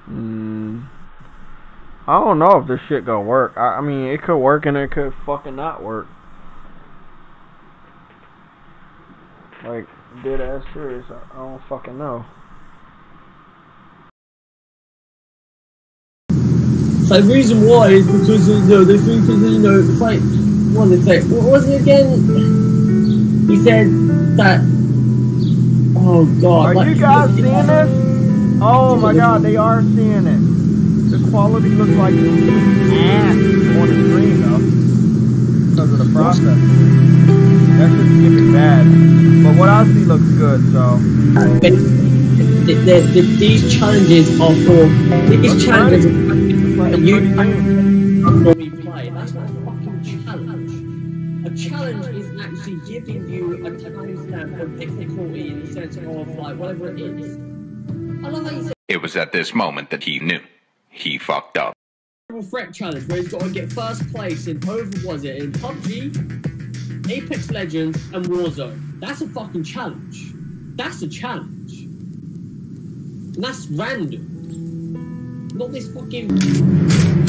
I don't know if this shit gonna work. I mean, it could work and it could fucking not work. Like, dead ass serious. I don't fucking know. So the reason why is because they think that it's like what did they say? What was it again? He said that. Oh god! Are you guys seeing this? Oh my god, they are seeing it. The quality looks like ass on the screen though, because of the process. That shit's getting bad, but what I see looks good. So these challenges are for these challenges. You play. That's not a fucking challenge. A challenge is actually giving you a timestamp of difficulty in the sense of like whatever it is. I love how you said it was at this moment that he knew he fucked up. Threat challenge where he's got to get first place in in PUBG, Apex Legends, and Warzone. That's a fucking challenge. That's a challenge. And that's random. Not this fucking...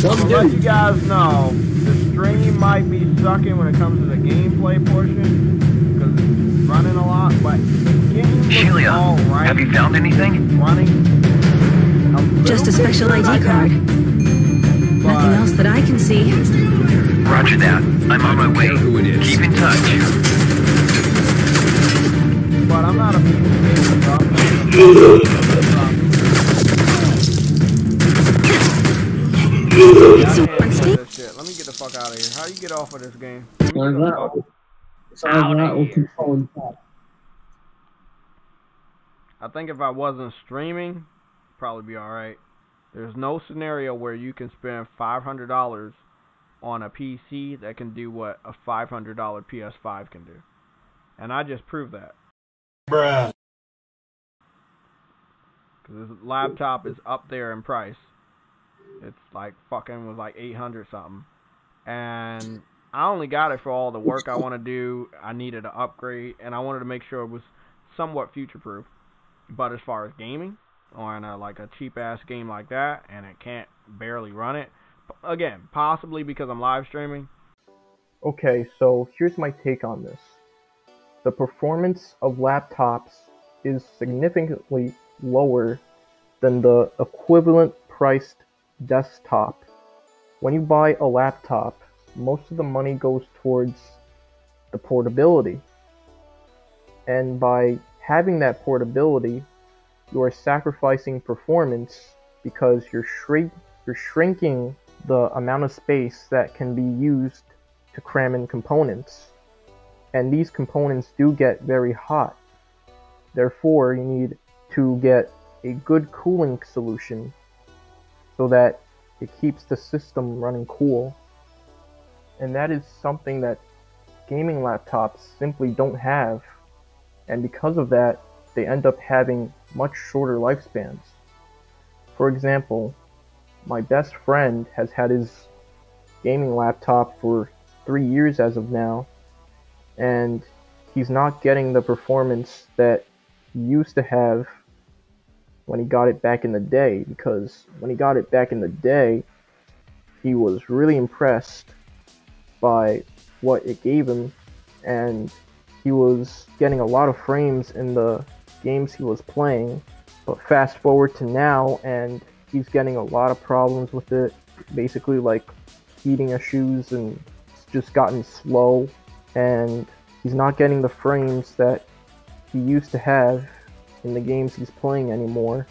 I'll let you guys know, the stream might be sucking when it comes to the gameplay portion, because it's running a lot, but the game looks all right. Have you found anything? Running. Just a special ID card. Nothing else that I can see. Roger that. I'm on my way. Keep in touch. But I'm not a PC gamer. Let me get the fuck out of here. How do you get off of this game? I think if I wasn't streaming, probably be alright. There's no scenario where you can spend $500 on a PC that can do what a $500 PS5 can do. And I just proved that. Bruh. Because this laptop is up there in price. It's like fucking was like 800 something. And I only got it for all the work I want to do. I needed an upgrade and I wanted to make sure it was somewhat future proof. But as far as gaming, on like a cheap ass game like that, and it can't barely run it, again, possibly because I'm live streaming. Okay, so here's my take on this. The performance of laptops is significantly lower than the equivalent priced desktop. When you buy a laptop, most of the money goes towards the portability. And by having that portability, you are sacrificing performance because you're shrinking the amount of space that can be used to cram in components. And these components do get very hot. Therefore, you need to get a good cooling solution so that it keeps the system running cool. And that is something that gaming laptops simply don't have. And because of that, they end up having much shorter lifespans. For example, my best friend has had his gaming laptop for 3 years as of now, and he's not getting the performance that he used to have when he got it back in the day, because when he got it back in the day, he was really impressed by what it gave him, and he was getting a lot of frames in the games he was playing. But fast forward to now, and he's getting a lot of problems with it, basically like heating issues, and it's just gotten slow, and he's not getting the frames that he used to have in the games he's playing anymore.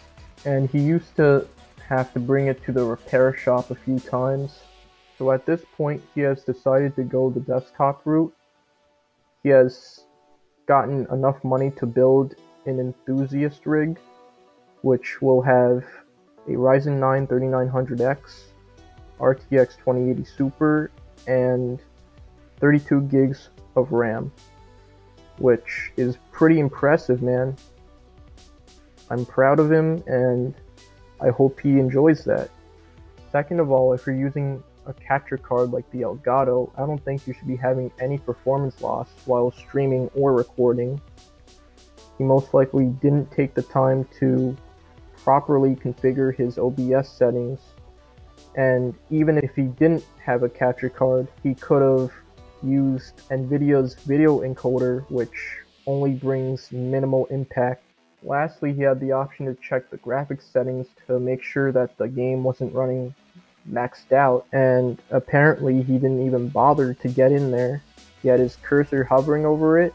And he used to have to bring it to the repair shop a few times. So at this point, he has decided to go the desktop route. He has gotten enough money to build an enthusiast rig, which will have a Ryzen 9 3900X, RTX 2080 Super, and 32 gigs of RAM, which is pretty impressive, man. I'm proud of him, and I hope he enjoys that. Second of all, if you're using a capture card like the Elgato, I don't think you should be having any performance loss while streaming or recording. He most likely didn't take the time to properly configure his OBS settings, and even if he didn't have a capture card, he could have used NVIDIA's video encoder, which only brings minimal impact. Lastly, he had the option to check the graphics settings to make sure that the game wasn't running maxed out, and apparently he didn't even bother to get in there. He had his cursor hovering over it,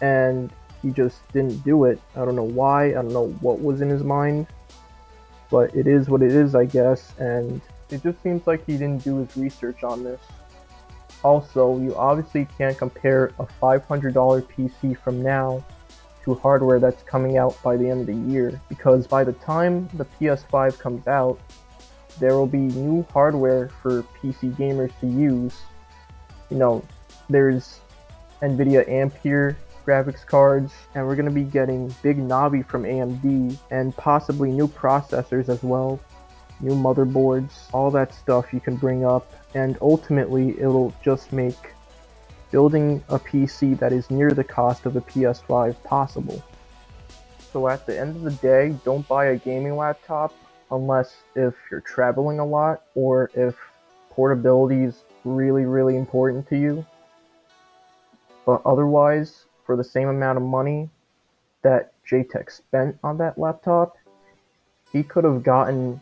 and he just didn't do it. I don't know why, I don't know what was in his mind, but it is what it is, I guess, and it just seems like he didn't do his research on this. Also, you obviously can't compare a $500 PC from now to hardware that's coming out by the end of the year, because by the time the PS5 comes out, there will be new hardware for PC gamers to use. You know, there's NVIDIA Ampere graphics cards, and we're going to be getting big Navi from AMD, and possibly new processors as well, new motherboards, all that stuff you can bring up, and ultimately it'll just make building a PC that is near the cost of the PS5 possible. So at the end of the day, don't buy a gaming laptop unless if you're traveling a lot or if portability is really important to you. But otherwise, for the same amount of money that JayTech spent on that laptop, he could have gotten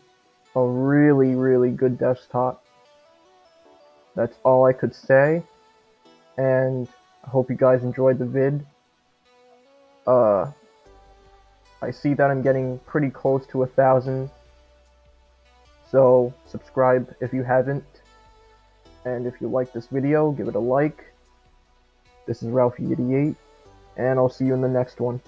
a really good desktop. That's all I could say, and I hope you guys enjoyed the vid. I see that I'm getting pretty close to 1,000, so subscribe if you haven't, and if you like this video, give it a like. This is Ralphie88, and I'll see you in the next one.